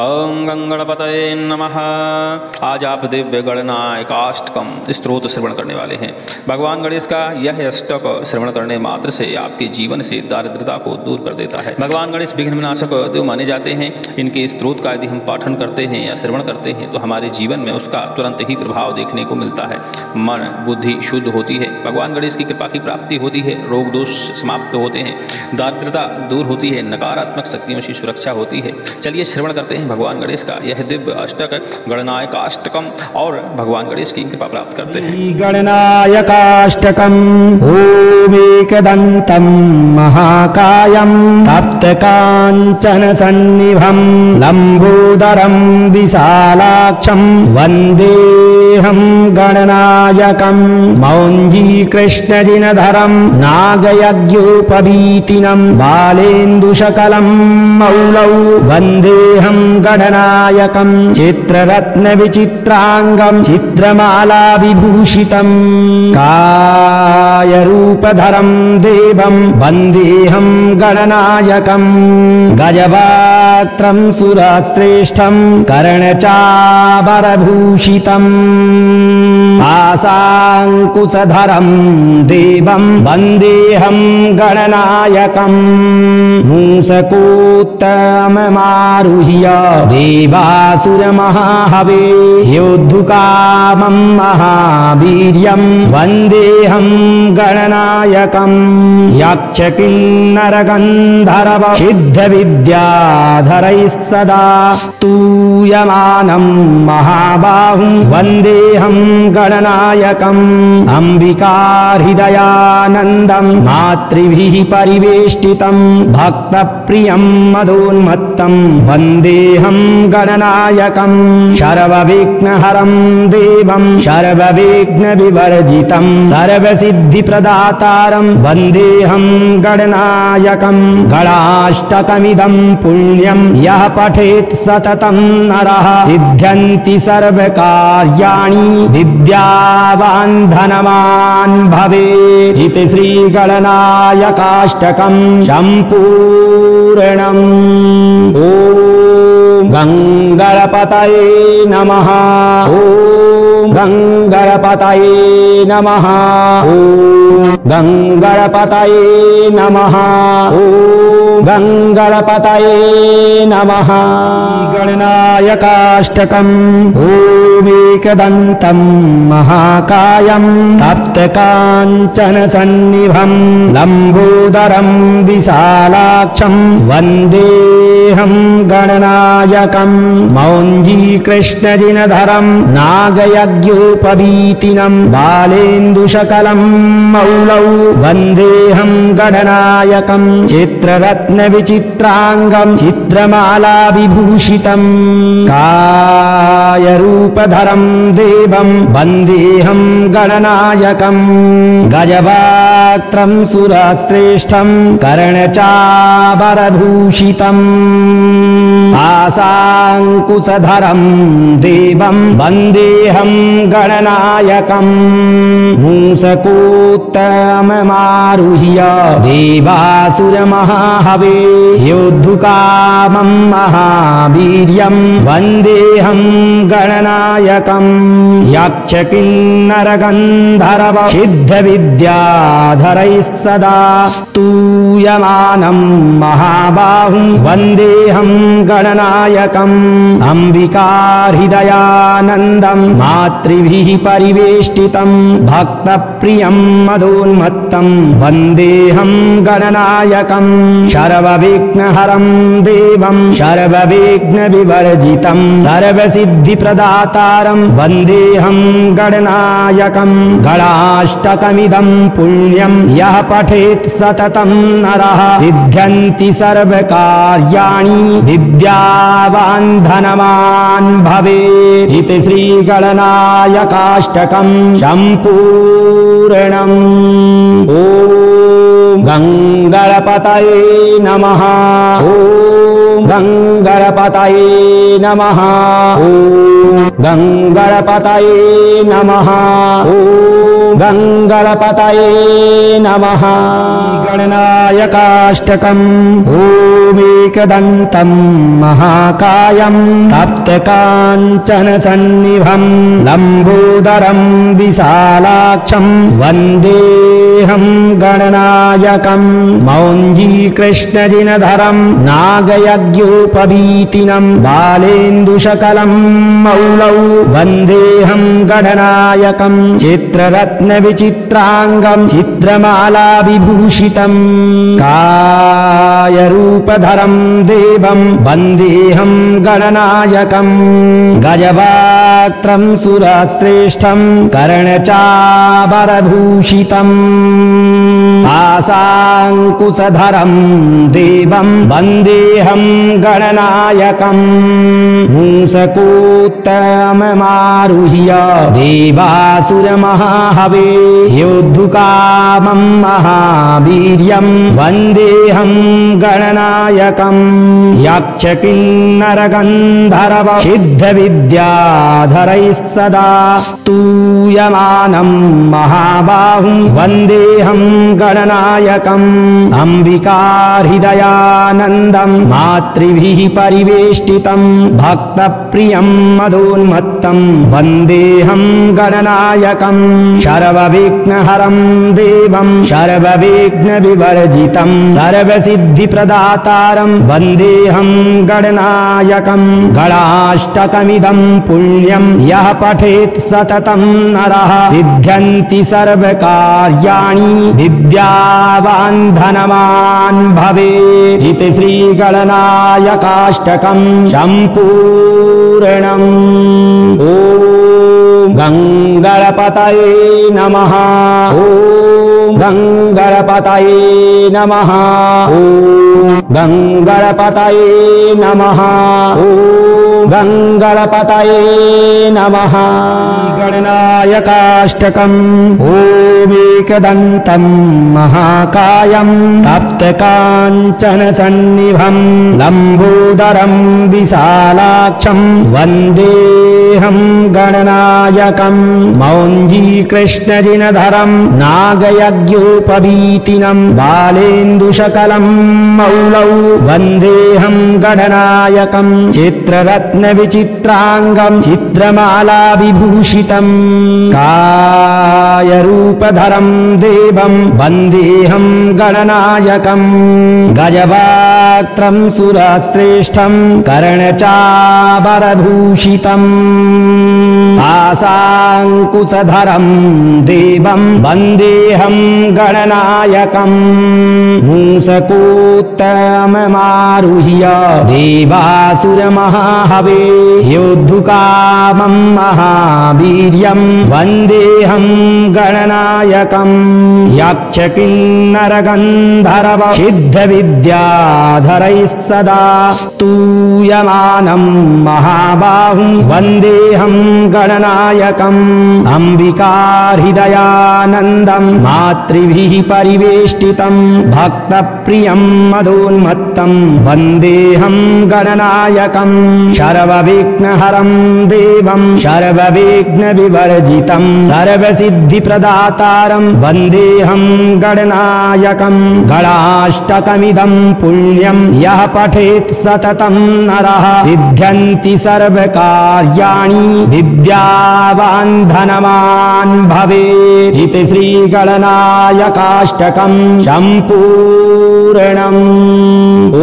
ओम गंगणपतये नमः। आज आप दिव्य गणनायकाष्टकम स्तोत्र श्रवण करने वाले हैं। भगवान गणेश का यह अष्टक श्रवण करने मात्र से आपके जीवन से दारिद्रता को दूर कर देता है। भगवान गणेश विघ्न विनाशक देव माने जाते हैं। इनके स्त्रोत का यदि हम पाठन करते हैं या श्रवण करते हैं तो हमारे जीवन में उसका तुरंत ही प्रभाव देखने को मिलता है। मन बुद्धि शुद्ध होती है, भगवान गणेश की कृपा की प्राप्ति होती है, रोग दोष समाप्त होते हैं, दारिद्रता दूर होती है, नकारात्मक शक्तियों से सुरक्षा होती है। चलिए श्रवण करते हैं भगवान गणेश का यह दिव्य अष्टक गणनायकाष्टकम और भगवान गणेश की कृपा प्राप्त करते हैं। गणनायकाष्टकम ओम एकदंतं महाकायं तप्तकाञ्चन सन्निभं लंबोदरं विशालाक्षं वन्देऽहं गणनायकं मौञ्जीकृष्णजिनधरं नागयज्ञोपवीतिनं बालेन्दुशकलं मौलौ वन्देऽहं गणनायकं चित्ररत्नविचित्रांगं चित्रमाला विभूषितं कायरूपधरं देवं वन्देऽहं गणनायकं गजवक्त्रं सुरश्रेष्ठं कर्णचापरभूषितं आशाङ्कुशधरं देवं वन्देऽहं गणनायकं मूषकोत्तममारुह्य देवासुरमहाहवे योद्धुकामं महावीर्यं वन्देऽहं गणनायकं यक्षकिन्नरगन्धर्व सिद्धविद्याधरैः सदा स्तूयमानं महाबाहुं वन्देऽहं गणनायकम् अम्बिकाहृदयानन्दं मातृभिः परिवेष्टितं भक्तप्रियं मदोन्मत्तं वन्देऽहं गणनायकं सर्वविघ्नहरं देवं सर्वविघ्नविवर्जितं सर्वसिद्धिप्रदातारं वन्देऽहं गणनायकं गणाष्टकमिदं पुण्यं यः पठेत् सततं नरः सिद्ध्यन्ति सर्वकार्याणि विद्यावान् धनवान् भवेत् इति श्रीगणनायकाष्टकं सम्पूर्णम्। ॐ गंगणपतये नमः। ॐ गंगणपतये नमः। ॐ गंगणपतये नमः। ॐ गंगणपतये नमः। गणनायकाष्टकम् ओम एकदन्तं महाकायं तप्तकाञ्चन सन्निभं लंबोदरं विशालाक्षं वन्देऽहं गणनायकं मौञ्जीकृष्णजिनधरं नागयज्ञोपवीतिनं बालेन्दुशकलं मौलौ वन्देऽहं गणनायकं चित्ररत्नविचित्रांगं चित्रमाला विभूषितं कायरूपधरं देवं वन्देऽहं गणनायकं गजवक्त्रं सुरश्रेष्ठं कर्णचापरभूषितम् आशाङ्कुशधरं देवं वन्देऽहं गणनायकं मूषकोत्तममारुह्य देवासुरमहाहवे योद्धुकामं महावीर्यं वन्देऽहं गणनायकं यक्षकिन्नरगन्धर्व सिद्धविद्याधरैः सदा स्तूयमानं महाबाहुं वन्देऽहं गणनायकम् अम्बिकाहृदयानन्दं मातृभिः परिवेष्टितं भक्तप्रियं मदोन्मत्तं वन्देऽहं गणनायकं सर्वविघ्नहरं देवं सर्वविघ्नविवर्जितं सर्वसिद्धिप्रदातारं वन्देऽहं गणनायकं गणाष्टकमिदं पुण्यं यः पठेत् सततं नरः सिद्ध्यन्ति सर्वकार्याणि विद्यावान् धनवान् भवेत् इति श्रीगणनायकाष्टकं सम्पूर्णम्। ॐ गंगणपतये नमः। ॐ गंगणपतये नमः। ॐ गंगणपतये नमः। ॐ गङ्गणपतये नमः। गणनायकाष्टकम् ओमेकदन्तं महाकायं तप्तकाञ्चनसन्निभं लम्बोदरं विशालाक्षं वन्देऽहं गणनायकं मौञ्जीकृष्णजिनधरं नागयज्ञोपवीतिनं बालेन्दुशकलं मौलौ वन्देऽहं गणनायकं चित्ररत्नविचित्राङ्गं चित्रमालाविभूषितं कायरूपधरं देवं वन्देऽहं गणनायकं गजवक्त्रं सुरश्रेष्ठं कर्णचापरभूषितम् पाशाङ्कुशधरं देवं वन्देऽहं गणनायकं मूषकोत्तममारुह्य देवासुरमहाहवे योद्धुकामं महावीर्यं वन्देऽहं गणनायकं यक्षकिन्नरगन्धर्व सिद्धविद्याधरैः सदा स्तूयमानं महाबाहुं वन्देऽहं गणनायकम् अम्बिकाहृदयानन्दं मातृभिः परिवेष्टितं भक्तप्रियं मदोन्मत्तं वन्देऽहं गणनायकं सर्वविघ्नहरं देवं सर्वविघ्नविवर्जितं सर्वसिद्धिप्रदातारं वन्देऽहं गणनायकं गणाष्टकमिदं पुण्यं यः पठेत् सततं नरः सिद्ध्यन्ति सर्वकार्याणि विद्यावान् धनवान् भवेत् इति श्रीगणनायकाष्टकं सम्पूर्णम्। ॐ गङ्गणपतये नमः। ॐ गङ्गणपतये नमः। ॐ गङ्गणपतये नमः। ॐ गङ्गणपतये नमः। गणनायकाष्टकम् ओमेकदन्तं महाकायं तप्तकाञ्चनसन्निभं लम्बोदरं विशालाक्षं वन्देऽहं गणनायकं मौञ्जीकृष्णजिनधरं नागयज्ञोपवीतिनं बालेन्दुशकलं मौलौ वन्देऽहं गणनायकं चित्ररत्नविचित्राङ्गं चित्रमालाविभूषितं कायरूपधरं देवं वन्देऽहं गणनायकं गजवक्त्रं सुरश्रेष्ठं कर्णचापरभूषितं पाशाङ्कुशधरं देवं वन्देऽहं गणनायकं मूषकोत्तममारुह्य देवासुरमहाहवे योद्धुकामं महावीर्यं वन्देऽहं गणनायकं यक्षकिन्नरगन्धर्व सिद्धविद्याधरैः सदा स्तूयमानं महाबाहुं वन्देऽहं गणनायकम् अम्बिकाहृदयानन्दं मातृभिः परिवेष्टितं भक्तप्रियं मदोन्मत्तं वन्देऽहं गणनायकं सर्वविघ्नहरं देवं सर्वविघ्नविवर्जितं सर्वसिद्धिप्रदातारं वन्देऽहं गणनायकं गणाष्टकमिदं पुण्यं यः पठेत् सततं नरः सिद्ध्यन्ति सर्वकार्याणि विद्यावान् धनवान् भवेत् इति श्रीगणनायकाष्टकं सम्पूर्णम्।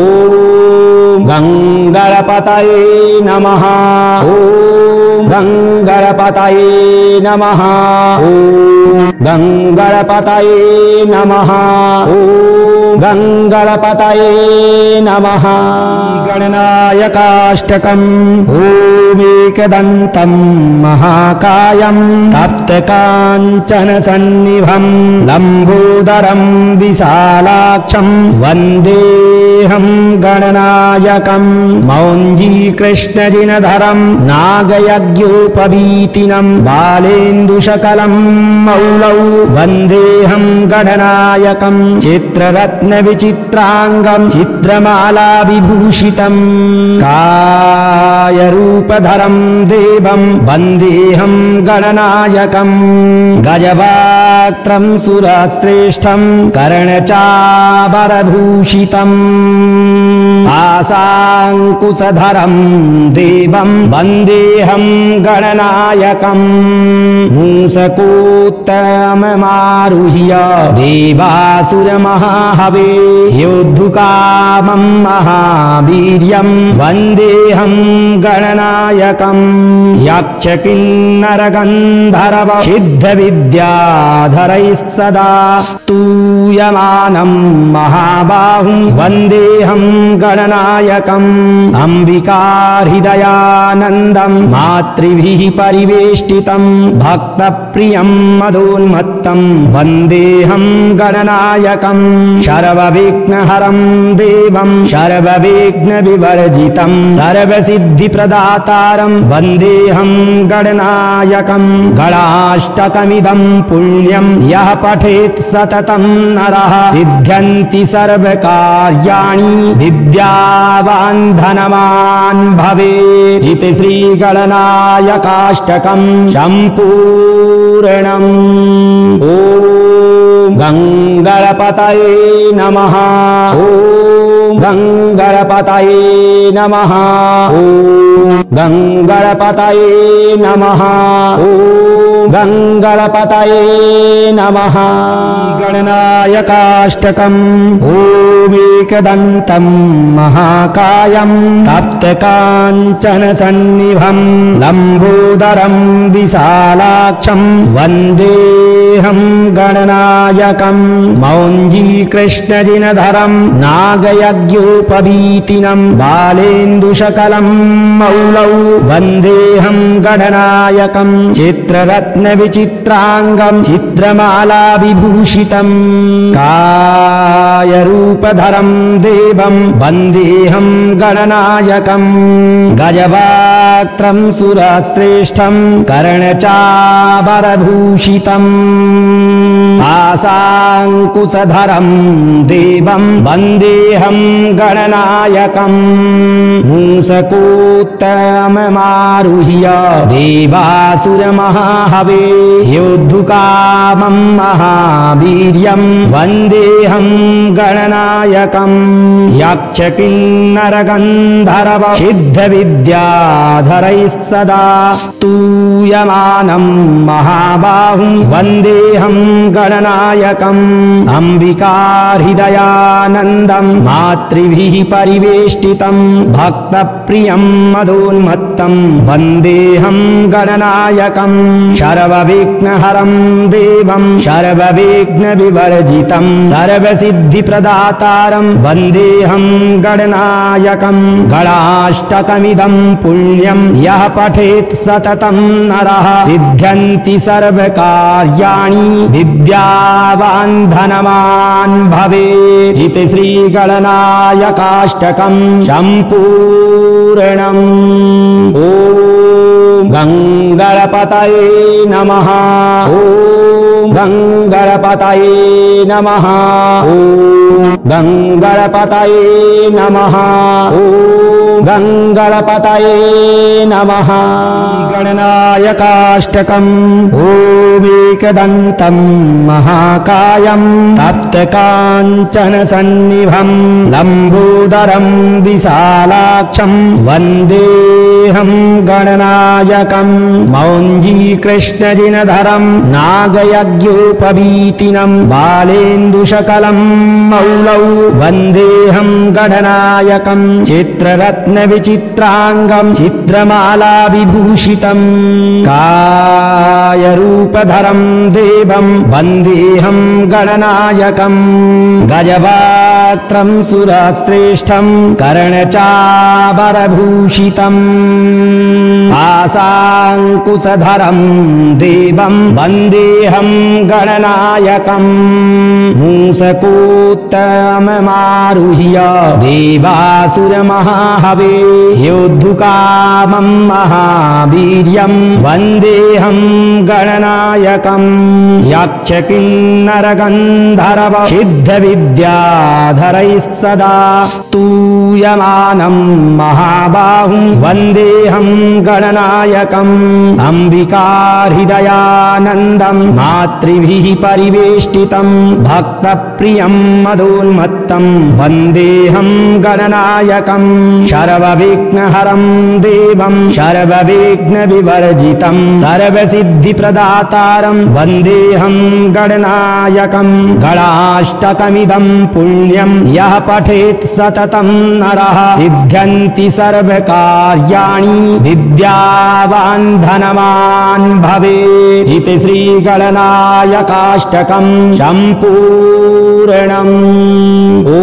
ॐ गङ्गणपतये नमः। ॐ गङ्गणपतये नमः। ॐ गङ्गणपतये नमः। ॐ गङ्गणपतये नमः। गणनायकाष्टकम् ओमेकदन्तं महाकायं तप्तकाञ्चनसन्निभं लम्बोदरं विशालाक्षं वन्देऽहं गणनायकं मौञ्जीकृष्णजिनधरं नागयज्ञोपवीतिनं बालेन्दुशकलं मौलौ वन्देऽहं गणनायकं चित्ररत्नविचित्राङ्गं चित्रमालाविभूषितं कायरूपधरं देवं वन्देऽहं गणनायकम् गजवक्त्रं सुरश्रेष्ठं कर्णचापरभूषितम् आशाङ्कुशधरं देवं वन्देऽहं गणनायकम् मूषकोत्तममारुह्य देवासुरमहाहवे योद्धुकामं महावीर्यं वन्देऽहं गणनायकम् यक्षकिन्नरगन्धर्व सिद्धविद्याधरैः सदा स्तूयमानं महाबाहुं वन्देऽहं गणनायकम् अम्बिकाहृदयानन्दं मातृभिः परिवेष्टितं भक्तप्रियं मदोन्मत्तं वन्देऽहं गणनायकम् सर्वविघ्नहरं देवं सर्वविघ्नविवर्जितं सर्वसिद्धिप्रदातारं वन्देऽहं गणनायकम् गणाष्टकमिदं पुण्यं यः पठेत् सततं नरः सिद्ध्यन्ति सर्वकार्याणि विद्यावान् धनवान् भवेत् इति श्रीगणनायकाष्टकं सम्पूर्णम्। ॐ गङ्गणपतये नमः। ॐ गङ्गणपतये नमः। ॐ गङ्गणपतये नमः। ॐ गङ्गणपतये नमः। गणनायकाष्टकम् ओमेकदन्तं महाकायं तप्तकाञ्चनसन्निभं लम्बोदरं विशालाक्षं वन्देऽहं गणनायकम् मौञ्जीकृष्णजिनधरं नागयज्ञोपवीतिनं बालेन्दुशकलं मौलौ वन्देऽहं गणनायकम् चित्ररत्नविचित्राङ्गं चित्रमालाविभूषितं कायरूपधरं देवं वन्देऽहं गणनायकम् गजवक्त्रं सुरश्रेष्ठं कर्णचापरभूषितम् आशाङ्कुशधरं देवं वन्देऽहं गणनायकम् मूषकोत्तममारुह्य देवासुरमहाहवे योद्धुकामं महावीर्यं वन्देऽहं गणनायकम् यक्षकिन्नरगन्धर्व सिद्धविद्याधरैः सदा स्तूयमानं महाबाहुं वन्देऽहं गणनायकम् अम्बिकाहृदयानन्दं मातृभिः परिवेष्टितं भक्तप्रियं मदोन्मत्तं वन्देऽहं गणनायकम् सर्वविघ्नहरं देवं सर्वविघ्नविवर्जितं सर्वसिद्धिप्रदातारं वन्देऽहं गणनायकम् गणाष्टकमिदं पुण्यं यः पठेत् सततं नरः सिद्ध्यन्ति सर्वकार्याणि विद्यावान् धनवान् भवेत् इति श्रीगणनायकाष्टकं सम्पूर्णम्। ॐ गङ्गणपतये नमः। ॐ गङ्गणपतये नमः। ॐ गङ्गणपतये नमः। ॐ गङ्गणपतये नमः। गणनायकाष्टकम् ओमेकदन्तं महाकायं तप्तकाञ्चनसन्निभं लम्बोदरं विशालाक्षं वन्देऽहं गणनायकम् मौञ्जीकृष्णजिनधरं नागयज्ञोपवीतिनं बालेन्दुशकलं मौलौ वन्देऽहं गणनायकम् चित्ररत्नविचित्राङ्गं चित्रमालाविभूषितं कायरूपधरं देवं वन्देऽहं गणनायकम् गजवक्त्रं सुरश्रेष्ठं कर्णचापरभूषितम् आशाङ्कुशधरं देवं वन्देऽहं गणनायकम् मूषकोत्तममारुह्य देवासुरमहाहवे योद्धुकामं महावीर्यं वन्देऽहं गणनायकम् यक्षकिन्नरगन्धर्व सिद्धविद्याधरैः सदा स्तू स्तूयमानं महाबाहुं वन्देऽहं गणनायकम् अम्बिकाहृदयानन्दं मातृभिः परिवेष्टितं भक्तप्रियं मदोन्मत्तं वन्देऽहं गणनायकम् सर्वविघ्नहरं देवं सर्वविघ्नविवर्जितं सर्वसिद्धिप्रदातारं वन्देऽहं गणनायकम् गणाष्टकमिदं पुण्यं यः पठेत् सततं नरः सिद्ध्यन्ति सर्वकार्याणि विद्यावान् धनवान् भवेत् इति श्रीगणनायकाष्टकं सम्पूर्णम्। ॐ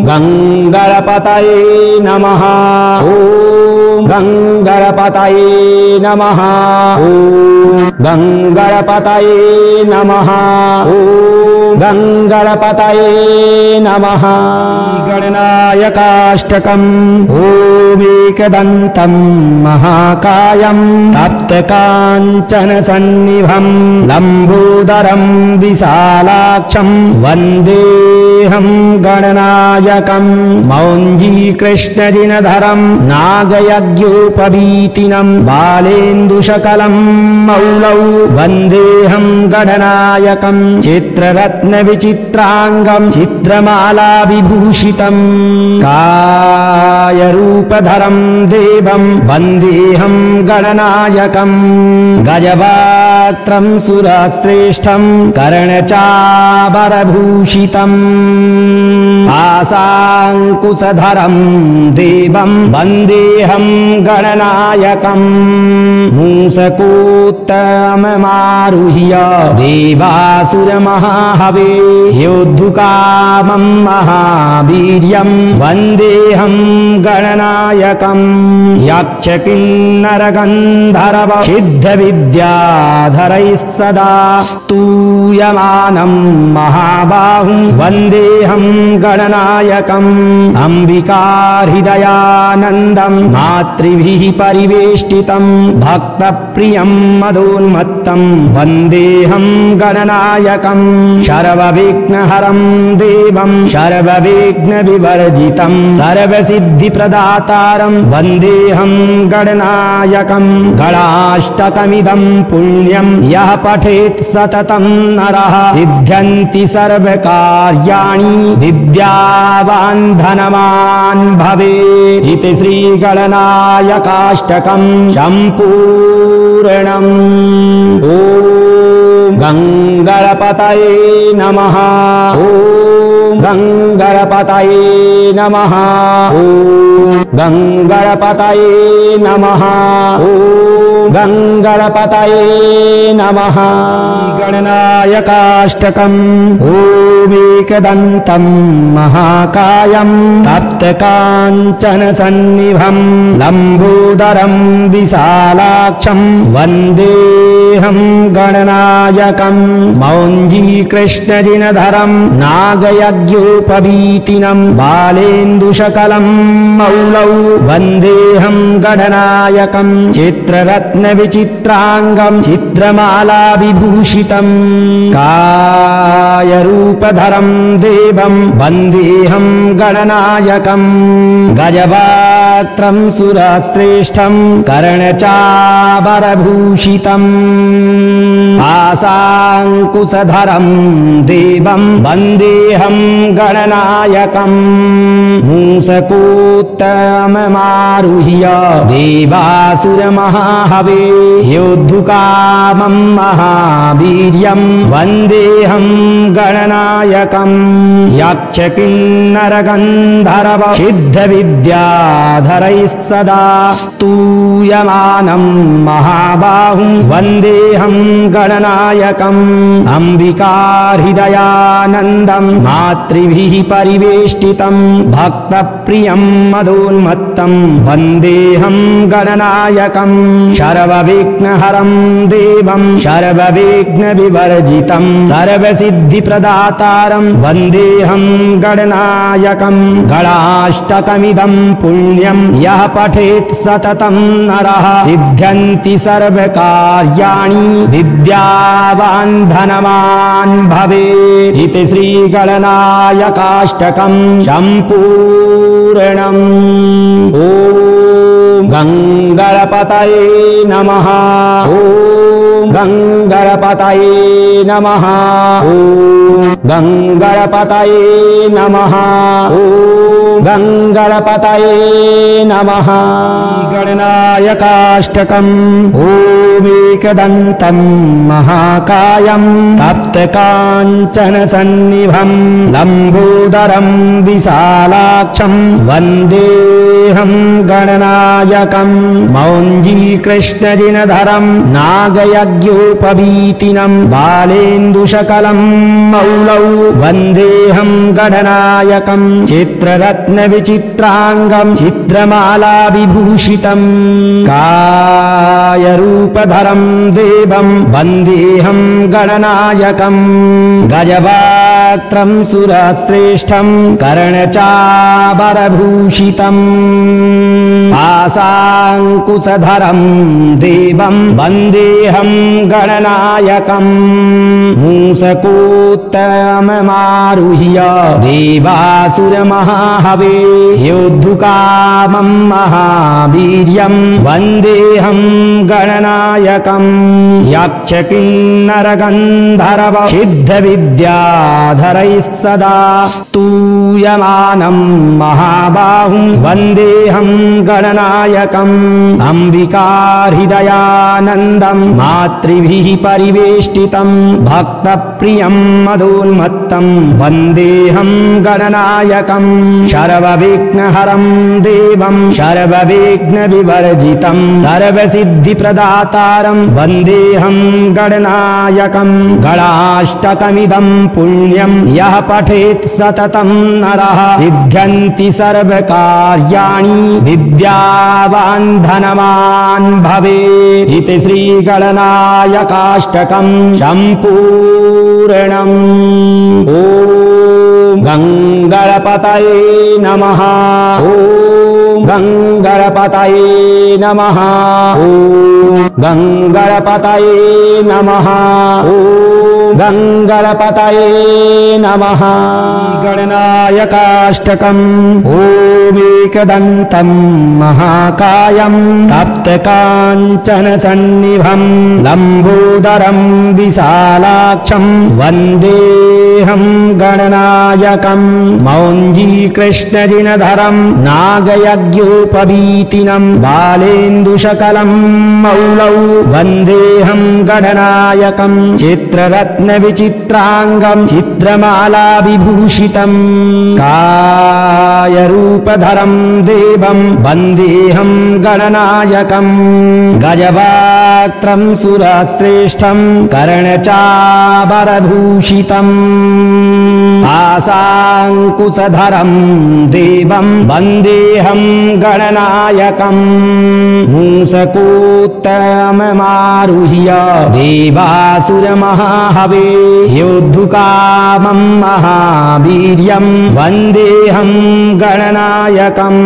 गङ्गणपतये नमः। ॐ गङ्गणपतये नमः। ॐ गङ्गणपतये नमः। ॐ गङ्गणपतये नमः। गणनायकाष्टकम् ओमेकदन्तं महाकायं तप्तकाञ्चनसन्निभं लम्बोदरं विशालाक्षं वन्देऽहं गणनायकं मौञ्जीकृष्णजिनधरं नागयज्ञोपवीतिनं बालेन्दुशकलं मौलौ वन्देऽहं गणनायकं चित्ररत्नविचित्राङ्गं चित्रमालाविभूषितं कायरूपधरं देवं वन्देऽहं गणनायकं गजवक्त्रं सुरश्रेष्ठं कर्णचापरभूषितम् आशाङ्कुशधरं देवं वन्देऽहं गणनायकं मूषकोत्तममारुह्य देवासुरमहाहवे योद्धुकामं महावीर्यं वन्देऽहं गणनायकं यक्षकिन्नरगन्धर्व सिद्धविद्याधरैः सदा स्तूयमानं महाबाहुं वन्देऽहं गणनायकम् अम्बिकाहृदयानन्दं मातृभिः परिवेष्टितं भक्तप्रियं मदोन्मत्तं वन्देऽहं गणनायकं सर्वविघ्नहरं देवं सर्वविघ्नविवर्जितं सर्वसिद्धिप्रदातारं वन्देऽहं गणनायकं गणाष्टकमिदं पुण्यं यः पठेत् सततं नरः सिद्ध्यन्ति सर्वकार्याणि विद्यावान् धनवान् भवेत् इति श्रीगणनायकाष्टकं सम्पूर्णम्। ॐ गङ्गणपतये नमः। ॐ गङ्गणपतये नमः। ॐ गङ्गणपतये नमः। ॐ गङ्गणपतये नमः। गणनायकाष्टकम् ओमेकदन्तं महाकायं तप्तकाञ्चनसन्निभं लम्बोदरं विशालाक्षं वन्देऽहं गणनायकं मौञ्जीकृष्णजिनधरं नागयज्ञोपवीतिनं बालेन्दुशकलं मौलौ वन्देऽहं गणनायकं चित्ररत्नविचित्राङ्गं चित्रमालाविभूषितं कायरूपधरं देवं वन्देऽहं गणनायकं गजवक्त्रं सुरश्रेष्ठं कर्णचापरभूषितम् आशाङ्कुशधरं देवं वन्देऽहं गणनायकं मूषकोत्तममारुह्य देवासुरमहाहवे योद्धुकामं महावीर्यं वन्देऽहं गणनायकं यक्षकिन्नरगन्धर्व सिद्धविद्याधरैः सदा स्तूयमानं महाबाहुं वन्देऽहं गणनायकम् अम्बिकाहृदयानन्दं मातृभिः परिवेष्टितं भक्तप्रियं मदोन्मत्तं वन्देऽहं गणनायकं सर्वविघ्नहरं देवं सर्वविघ्नविवर्जितं सर्वसिद्धिप्रदातारं वन्देऽहं गणनायकं गणाष्टकमिदं पुण्यं यः पठेत् सततं नरः सिद्ध्यन्ति सर्वकार्याणि विद्यावान् धनवान् भवेत् इति श्रीगणनायकाष्टकम् सम्पूर्णम्। ॐ गङ्गणपतये नमः। ॐ गङ्गणपतये नमः। ॐ गङ्गणपतये नमः। ॐ गङ्गणपतये नमः। गणनायकाष्टकम्। ओमेकदन्तं महाकायं तप्तकाञ्चनसन्निभं लम्बोदरं विशालाक्षं वन्देऽहं गणनायकं मौञ्जीकृष्णजिनधरं नागयज्ञोपवीतिनं बालेन्दुशकलं मौलौ वन्देऽहं गणनायकं चित्ररत्नविचित्राङ्गं चित्रमालाविभूषितं कायरूपधरं देवं वन्देऽहं गणनायकं गजवक्त्रं सुरश्रेष्ठं कर्णचापरभूषितं पाशाङ्कुशधरं देवं वन्देऽहं गणनायकं मूषकोत्तममारुह्य देवासुरमहाहवे योद्धुकामं महावीर्यं वन्देऽहं गणनायकं यक्षकिन्नरगन्धर्व सिद्धविद्याधरैः सदा स्तूयमानं महाबाहुं वन्देऽहं गणनायकम् अम्बिकाहृदयानन्दं मातृभिः परिवेष्टितं भक्तप्रियं मदोन्मत्तं वन्देऽहं गणनायकं सर्वविघ्नहरं देवं सर्वविघ्नविवर्जितं सर्वसिद्धिप्रदातारं वन्देऽहं गणनायकं गणाष्टकमिदं पुण्यं यः पठेत् सततं नरः सिद्ध्यन्ति सर्वकार्याणि विद्यावान् धनवान् भवेत् इति श्रीगणनायकाष्टकम् सम्पूर्णम्। ॐ गङ्गणपतये नमः। ॐ गङ्गणपतये नमः। ॐ गङ्गणपतये नमः। ॐ गङ्गणपतये नमः। गणनायकाष्टकम्। ओमेकदन्तं महाकायं तप्तकाञ्चनसन्निभं लम्बोदरं विशालाक्षं वन्देऽहं गणनायकं मौञ्जीकृष्णजिनधरं नागयज्ञोपवीतिनं बालेन्दुशकलं मौलौ वन्देऽहं गणनायकं चित्ररत्नविचित्राङ्गं चित्रमालाविभूषितं कायरूपधरं देवं वन्देऽहं गणनायकं गजवक्त्रं सुरश्रेष्ठं कर्णचापरभूषितं पाशाङ्कुशधरं देवं वन्देऽहं गणनायकं मूषकोत्तममारुह्य देवासुरमहाहवे योद्धुकामं महावीर्यं वन्देऽहं गणनायकं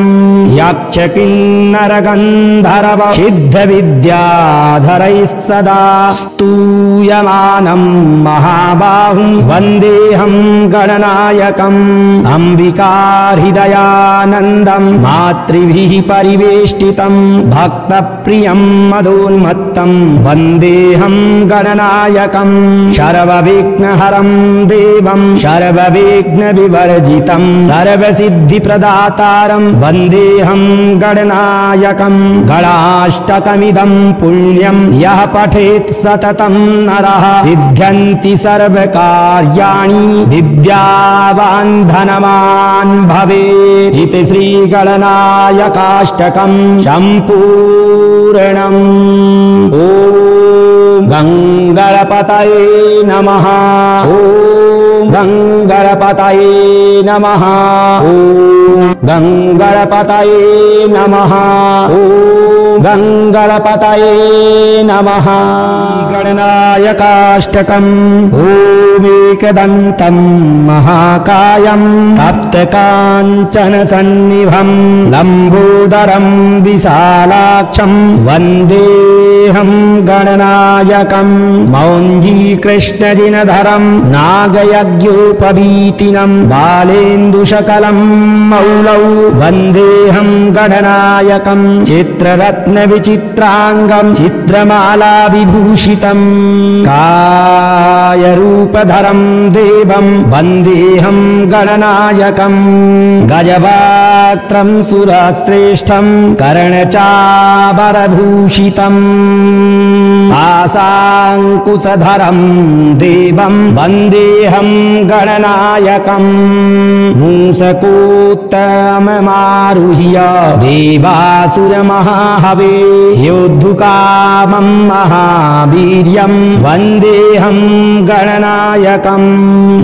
यक्षकिन्नरगन्धर्व सिद्धविद्याधरैः सदा स्तूयमानं महाबाहुं वन्देऽहं गणनायकम् अम्बिकाहृदयानन्दं मातृभिः परिवेष्टितं भक्तप्रियं मदोन्मत्तं वन्देऽहं गणनायकं सर्वविघ्नहरं देवं सर्वविघ्नविवर्जितं सर्वसिद्धिप्रदातारं वन्देऽहं गणनायकं गणाष्टकमिदं पुण्यं यः पठेत् सततं नरः सिद्ध्यन्ति सर्वकार्याणि विद्यावान् धनवान् भवेत् इति श्रीगणनायकाष्टकम् सम्पूर्णम्। ॐ गङ्गणपतये नमः। ॐ गङ्गणपतये नमः। ॐ गङ्गणपतये नमः। ॐ गङ्गणपतये नमः गणनायकाष्टकम् ओमेकदन्तं महाकायं तप्तकाञ्चनसन्निभं लम्बोदरं विशालाक्षं वन्देऽहं गणनायकं मौञ्जीकृष्णजिनधरं नागयज्ञोपवीतिनं बालेन्दुशकलं मौलौ वन्देऽहं गणनायकं चित्ररत्नविचित्राङ्गं चित्रमालाविभूषितं कायरूपधरं देवं वन्देऽहं गणनायकं गजवक्त्रं सुरश्रेष्ठं कर्णचापरभूषितम् आशाङ्कुशधरं देवं वन्देऽहं गणनायकं मूषकोत्तममारुह्य देवासुरमहाहवे योद्धुकामं महावीर्यं वन्देऽहं गणनायकं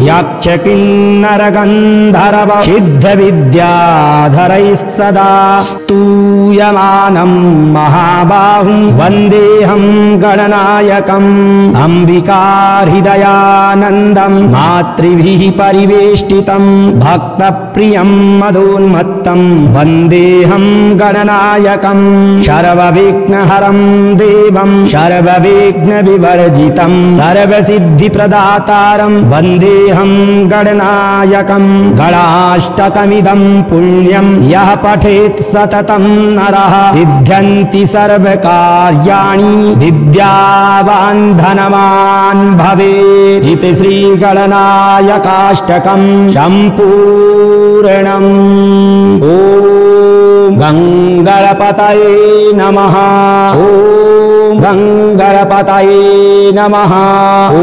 यक्षकिन्नरगन्धर्व सिद्धविद्याधरैः सदा स्तूयमानं महाबाहुं वन्देऽहं गणनायकम् अम्बिकाहृदयानन्दं मातृभिः परिवेष्टितं भक्तप्रियं मदोन्मत्तं वन्देऽहं गणनायकं सर्वविघ्नहरं देवं सर्वविघ्नविवर्जितं सर्वसिद्धिप्रदातारं वन्देऽहं गणनायकं गणाष्टकमिदं पुण्यं यः पठेत् सततं नरः सिद्ध्यन्ति सर्वकार्याणि विद्यावान् धनवान् भवेत् इति श्रीगणनायकाष्टकं सम्पूर्णम् ॐ गङ्गणपतये नमः ॐ गङ्गणपतये नमः ॐ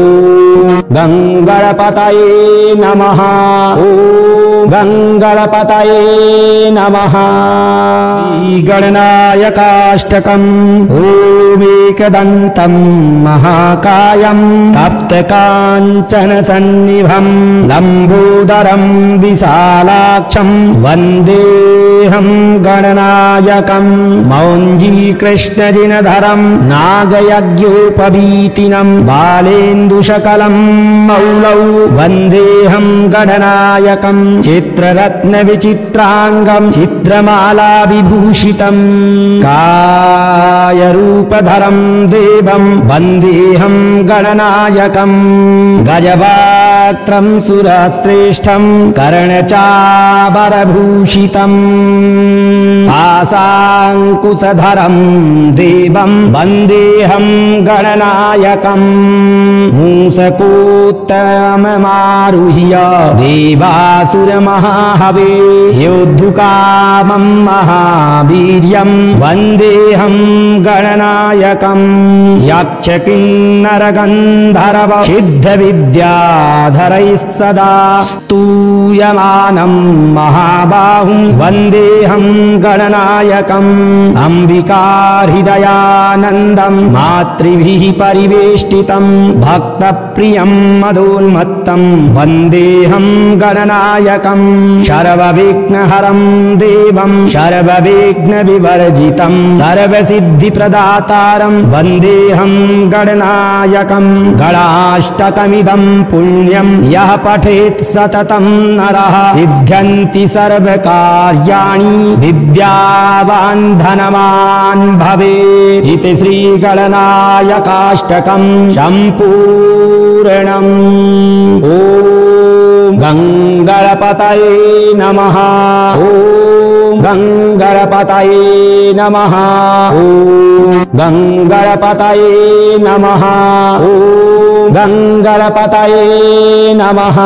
गङ्गणपतये नमः ॐ गङ्गणपतये नमः श्रीगणनायकाष्टकम् ओमेकदन्तं महाकायं तप्तकाञ्चनसन्निभं लम्बोदरं विशालाक्षं वन्देऽहं गणनायकं मौञ्जीकृष्णजिनधरं नागयज्ञोपवीतिनं बालेन्दुशकलं मौलौ वन्देऽहं गणनायकं चित्ररत्नविचित्राङ्गं चित्रमालाविभूषितं कायरूपधरं देवं वन्देऽहं गणनायकं गजवक्त्रं सुरश्रेष्ठं कर्णचापरभूषितम् आशाङ्कुशधरं देवं वन्देऽहं गणनायकं मूषकोत्तममारुह्य देवासुरमहाहवे योद्धुकामं महावीर्यं वन्देऽहं गणनायकं यक्षकिन्नरगन्धर्व सिद्धविद्याधरैः सदा स्तूयमानं महाबाहुं वन्देऽहं गणनायकम् अम्बिकाहृदयानन्दं मातृभिः परिवेष्टितं भक्तप्रियं मदोन्मत्तं वन्देऽहं गणनायकं सर्वविघ्नहरं देवं सर्वविघ्नविवर्जितं सर्वसिद्धिप्रदातारं वन्देऽहं गणनायकं गणाष्टकमिदं पुण्यं यः पठेत् सततं नरः सिद्ध्यन्ति सर्वकार्याणि विद्यावान् धनवान् भवेत् इति श्रीगणनायकाष्टकं सम्पूर्णम् ॐ गङ्गणपतये नमः ॐ गङ्गणपतये नमः ॐ गङ्गणपतये नमः ॐ गङ्गणपतये नमः।